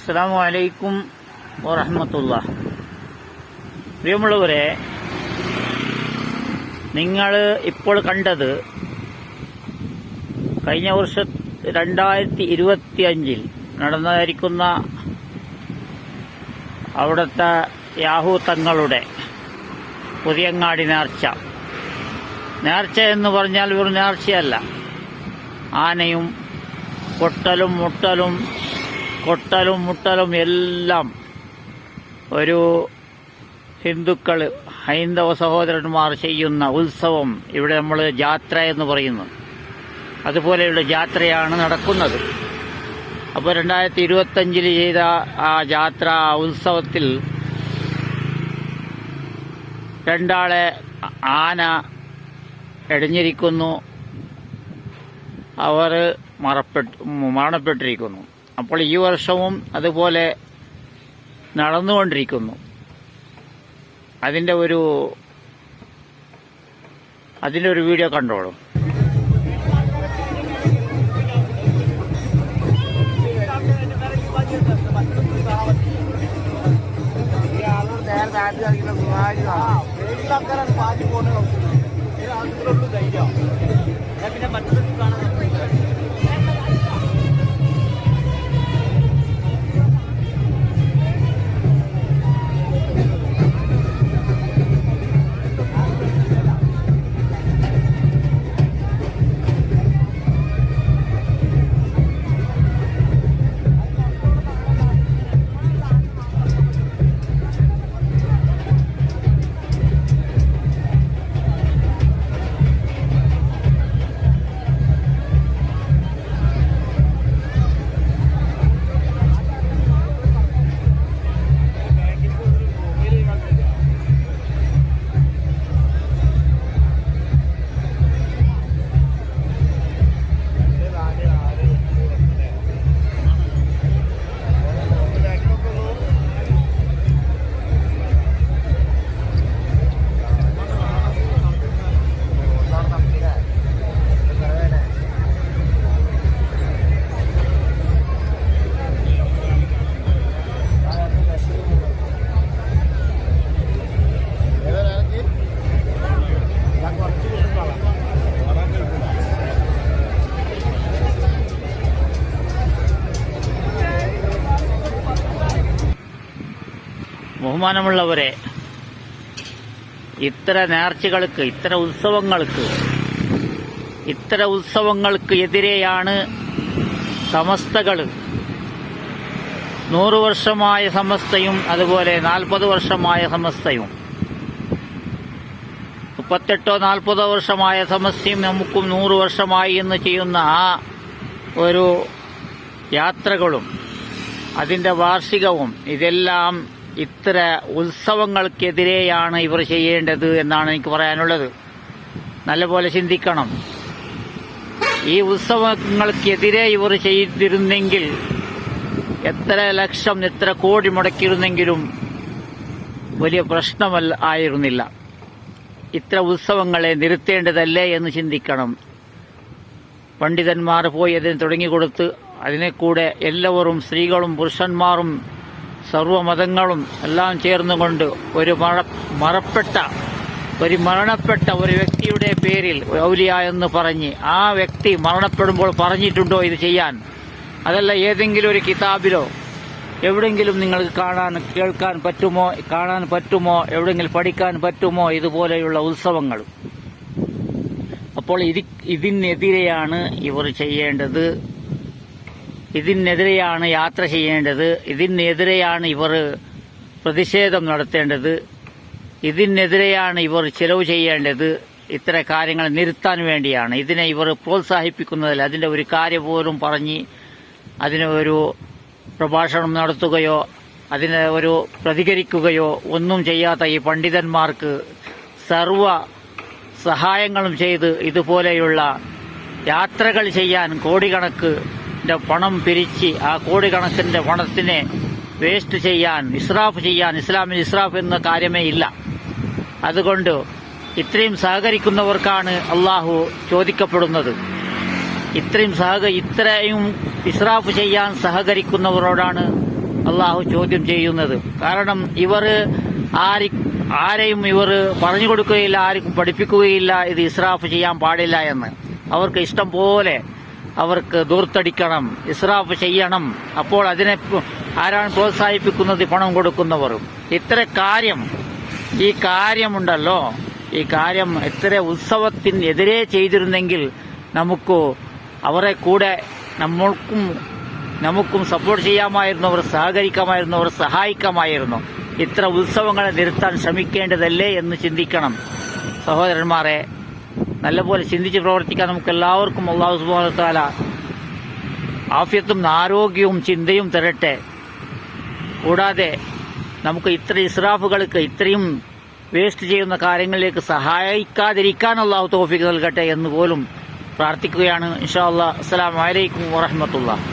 അസ്സലാമു അലൈക്കും വറഹ്മത്തുള്ളാഹി. പ്രിയമുള്ളവരെ, നിങ്ങൾ ഇപ്പോൾ കണ്ടത് കഴിഞ്ഞ വർഷം 2025 നടന്നായിരിക്കുന്ന അവിടുത്തെ യാഹൂ തങ്ങളുടെ പുതിയങ്ങാടി നേർച്ച എന്ന് പറഞ്ഞാൽ ഒരു നേർച്ചയല്ല. ആനയും കൊട്ടലും മുട്ടലും എല്ലാം ഒരു ഹിന്ദുക്കൾ ഹൈന്ദവ സഹോദരന്മാർ ചെയ്യുന്ന ഉത്സവം ഇവിടെ നമ്മൾ ജാത്ര എന്ന് പറയുന്നു. അതുപോലെയുള്ള ജാത്രയാണ് നടക്കുന്നത്. അപ്പോൾ 2025 ചെയ്ത ആ ജാത്ര ഉത്സവത്തിൽ രണ്ടാളെ ആന ഇടഞ്ഞിരിക്കുന്നു, അവർ മരണപ്പെട്ടിരിക്കുന്നു. അപ്പോൾ ഈ വർഷവും അതുപോലെ നടന്നുകൊണ്ടിരിക്കുന്നു. അതിന്റെ ഒരു വീഡിയോ കണ്ടോളൂ. ബഹുമാനമുള്ളവരെ, ഇത്ര നേർച്ചകൾക്ക്, ഇത്ര ഉത്സവങ്ങൾക്ക് എതിരെയാണ് സമസ്തകൾ. 100 വർഷമായ സമസ്തയും അതുപോലെ 40 വർഷമായ സമസ്തയും, 38-40 വർഷമായ സമസ്തയും നമുക്കും 100 വർഷമായി എന്ന് ചെയ്യുന്ന ആ ഒരു യാത്രകളും അതിന്റെ വാർഷികവും ഇതെല്ലാം ഇത്ര ഉത്സവങ്ങൾക്കെതിരെയാണ് ഇവർ ചെയ്യേണ്ടത് എന്നാണ് എനിക്ക് പറയാനുള്ളത്. നല്ലപോലെ ചിന്തിക്കണം. ഈ ഉത്സവങ്ങൾക്കെതിരെ ഇവർ ചെയ്തിരുന്നെങ്കിൽ എത്ര ലക്ഷം, എത്ര കോടി മുടക്കിയിരുന്നെങ്കിലും വലിയ പ്രശ്നമല്ല ആയിരുന്നില്ല. ഇത്ര ഉത്സവങ്ങളെ നിർത്തേണ്ടതല്ലേ എന്ന് ചിന്തിക്കണം. പണ്ഡിതന്മാർ പോയി അതിന് തുടങ്ങിക്കൊടുത്ത് അതിനെ കൂടെ എല്ലാവരും, സ്ത്രീകളും പുരുഷന്മാരും സർവമതങ്ങളും എല്ലാം ചേർന്നുകൊണ്ട് ഒരു മരണപ്പെട്ട ഒരു വ്യക്തിയുടെ പേരിൽ ഔലിയ എന്ന് പറഞ്ഞ് ആ വ്യക്തി മരണപ്പെടുമ്പോൾ പറഞ്ഞിട്ടുണ്ടോ ഇത് ചെയ്യാൻ? അതല്ല ഏതെങ്കിലും ഒരു കിതാബിലോ എവിടെങ്കിലും നിങ്ങൾക്ക് കേൾക്കാൻ പറ്റുമോ, കാണാൻ പറ്റുമോ, എവിടെങ്കിലും പഠിക്കാൻ പറ്റുമോ ഇതുപോലെയുള്ള ഉത്സവങ്ങൾ? അപ്പോൾ ഇതിനെതിരെയാണ് ഇവർ ചെയ്യേണ്ടത്. ഇതിനെതിരെയാണ് യാത്ര ചെയ്യേണ്ടത്. ഇതിനെതിരെയാണ് ഇവർ പ്രതിഷേധം നടത്തേണ്ടത്. ഇതിനെതിരെയാണ് ഇവർ ചെലവ് ചെയ്യേണ്ടത്. ഇത്ര കാര്യങ്ങൾ നിർത്താൻ വേണ്ടിയാണ്. ഇതിനെ ഇവർ പ്രോത്സാഹിപ്പിക്കുന്നതിൽ അതിന്റെ ഒരു കാര്യം പോലും പറഞ്ഞ് അതിന് ഒരു പ്രഭാഷണം നടത്തുകയോ അതിനെ ഒരു പ്രതികരിക്കുകയോ ഒന്നും ചെയ്യാത്ത ഈ പണ്ഡിതന്മാർക്ക് സർവ സഹായങ്ങളും ചെയ്ത് ഇതുപോലെയുള്ള യാത്രകൾ ചെയ്യാൻ, കോടിക്കണക്ക് പണം പിരിച്ച് ആ കോടിക്കണക്കിന്റെ പണത്തിനെ വേസ്റ്റ് ചെയ്യാൻ, ഇസ്രാഫ് ചെയ്യാൻ ഇസ്ലാമിൽ ഇസ്രാഫ് എന്ന കാര്യമേ ഇല്ല. അതുകൊണ്ട് ഇത്രയും സഹകരിക്കുന്നവർക്കാണ് അള്ളാഹു ചോദിക്കപ്പെടുന്നത്. ഇത്രയും ഇസ്രാഫ് ചെയ്യാൻ സഹകരിക്കുന്നവരോടാണ് അള്ളാഹു ചോദ്യം ചെയ്യുന്നത്. കാരണം ഇവർ ആരെയും ഇവർ പറഞ്ഞു കൊടുക്കുകയില്ല, ആർക്കും പഠിപ്പിക്കുകയില്ല ഇത് ഇസ്രാഫ് ചെയ്യാൻ പാടില്ല എന്ന്. അവർക്ക് ഇഷ്ടം പോലെ അവർക്ക് ദൂർത്തടിക്കണം, ഇസ്രാഫ് ചെയ്യണം. അപ്പോൾ അതിനെ ആരാണ് പ്രോത്സാഹിപ്പിക്കുന്നത്? പണം കൊടുക്കുന്നവർ. ഈ കാര്യമുണ്ടല്ലോ, ഈ കാര്യം ഇത്ര ഉത്സവത്തിനെതിരെ ചെയ്തിരുന്നെങ്കിൽ നമുക്ക് അവരെ കൂടെ നമുക്കും സപ്പോർട്ട് ചെയ്യാമായിരുന്നു, അവർ സഹകരിക്കാമായിരുന്നു, അവർ സഹായിക്കാമായിരുന്നു. ഇത്ര ഉത്സവങ്ങളെ നിർത്താൻ ശ്രമിക്കേണ്ടതല്ലേ എന്ന് ചിന്തിക്കണം സഹോദരന്മാരെ. നല്ലപോലെ ചിന്തിച്ച് പ്രവർത്തിക്കാൻ നമുക്ക് എല്ലാവർക്കും അല്ലാഹു സുബ്ഹാനഹു വ തആല ആഫിയത്തും ആരോഗ്യവും ചിന്തയും തരട്ടെ. കൂടാതെ നമുക്ക് ഇത്ര ഇസ്രാഫുകൾക്ക്, ഇത്രയും വേസ്റ്റ് ചെയ്യുന്ന കാര്യങ്ങളിലേക്ക് സഹായിക്കാതിരിക്കാൻ അല്ലാഹു തൗഫീഖ് നൽകട്ടെ എന്ന് പോലും പ്രാർത്ഥിക്കുകയാണ്. ഇൻഷാ അല്ലാഹ്. അസ്സലാമു അലൈക്കും വറഹ്മത്തുള്ളാഹി.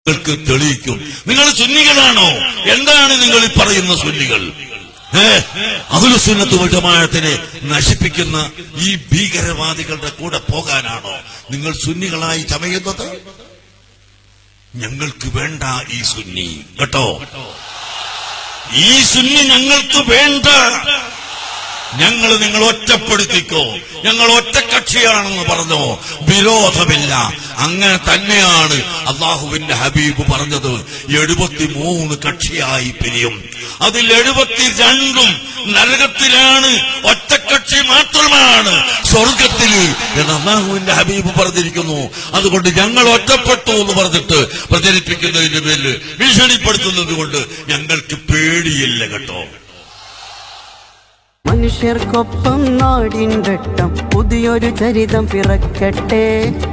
നിങ്ങൾക്ക് തെളിയിക്കും. നിങ്ങൾ സുന്നികളാണോ? എന്താണ് നിങ്ങൾ ഈ പറയുന്ന സുന്നികൾ? അഹ്ലുസുന്നത്ത് വൽ ജമാഅത്തിനെ നശിപ്പിക്കുന്ന ഈ ഭീകരവാദികളുടെ കൂടെ പോകാനാണോ നിങ്ങൾ സുന്നികളായി ചമയുന്നത്? ഞങ്ങൾക്ക് വേണ്ട ഈ സുന്നി, കേട്ടോ. ഈ സുന്നി ഞങ്ങൾക്ക് വേണ്ട. നിങ്ങൾ ഒറ്റപ്പെടുത്തിക്കോ, ഞങ്ങൾ ഒറ്റക്കക്ഷിയാണെന്ന് പറഞ്ഞോ, വിരോധമില്ല. അങ്ങനെ തന്നെയാണ് അള്ളാഹുവിന്റെ ഹബീബ് പറഞ്ഞത്. 73 കക്ഷിയായി പിരിയും, അതിൽ 72 നരകത്തിലാണ്, ഒറ്റക്കക്ഷി മാത്രമാണ് സ്വർഗത്തിൽ എന്ന് അള്ളാഹുവിന്റെ ഹബീബ് പറഞ്ഞിരിക്കുന്നു. അതുകൊണ്ട് ഞങ്ങൾ ഒറ്റപ്പെട്ടു എന്ന് പറഞ്ഞിട്ട് പ്രചരിപ്പിക്കുന്നതിന്റെ പേരിൽ ഭീഷണിപ്പെടുത്തുന്നത് കൊണ്ട് ഞങ്ങൾക്ക് പേടിയില്ല, കേട്ടോ. മനുഷ്യർക്കൊപ്പം നാടിൻ വെട്ടം, പുതിയൊരു ചരിതം പിറക്കട്ടെ,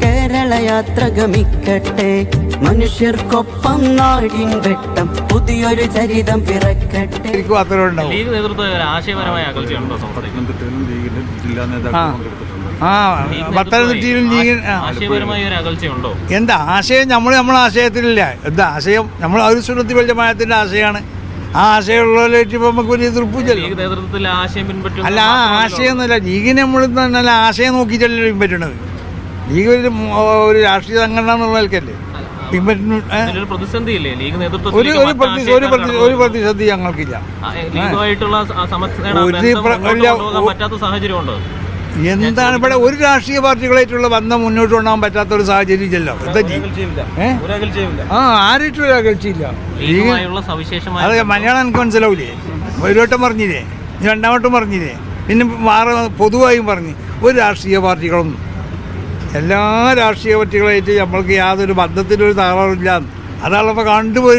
കേരള യാത്ര ഗമിക്കട്ടെ. മനുഷ്യർക്കൊപ്പം നാടിൻ വെട്ടം, പുതിയൊരു ചരിതം പിറക്കട്ടെ. ലീഗ് നേതൃത്വം ആശയപരമായ അകൽച്ചയുണ്ടോ? പത്തനംതിട്ടയിലും ലീഗ് ആശയപരമായ ഒരു അകൽച്ചയുണ്ടോ? എന്താ ആശയം? നമ്മളെ ആശയത്തിലില്ല. എന്താ ആശയം? നമ്മൾ അഹ്ലുസുന്നത്തി വൽ ജമാഅത്തിന്റെ ആശയമാണ്. ആ ആശയമുള്ളവരായിട്ട് ഇപ്പൊ നമുക്ക് വലിയ തൃപ്തിയല്ലോ. അല്ല, ആ ആശയം ഒന്നുമല്ല. ലീഗിനെ നമ്മൾ നല്ല ആശയം നോക്കിയിട്ടല്ലോ പിൻപറ്റണത്. ലീഗ് ഒരു രാഷ്ട്രീയ സംഘടന എന്നുള്ളവർക്കല്ലേ ഒരു പ്രതിസന്ധി ഞങ്ങൾക്കില്ല. എന്താണ് ഇവിടെ ഒരു രാഷ്ട്രീയ പാർട്ടികളായിട്ടുള്ള ബന്ധം മുന്നോട്ട് കൊണ്ടുപോകാൻ പറ്റാത്ത ഒരു സാഹചര്യം ഇല്ലല്ലോ. ആരായിട്ടും ഒരു അകൽച്ചയില്ല. അതെ, മലയാളം എനിക്ക് മനസ്സിലാവൂലേ? ഒരു വട്ടം പറഞ്ഞില്ലേ, രണ്ടാമട്ടും പറഞ്ഞില്ലേ, പിന്നെ പൊതുവായും പറഞ്ഞു. ഒരു രാഷ്ട്രീയ പാർട്ടികളൊന്നും, എല്ലാ രാഷ്ട്രീയ പാർട്ടികളായിട്ട് നമ്മൾക്ക് യാതൊരു ബന്ധത്തിനൊരു തകരാറില്ല. അതാണ് ഇപ്പോൾ കണ്ടുപോയി.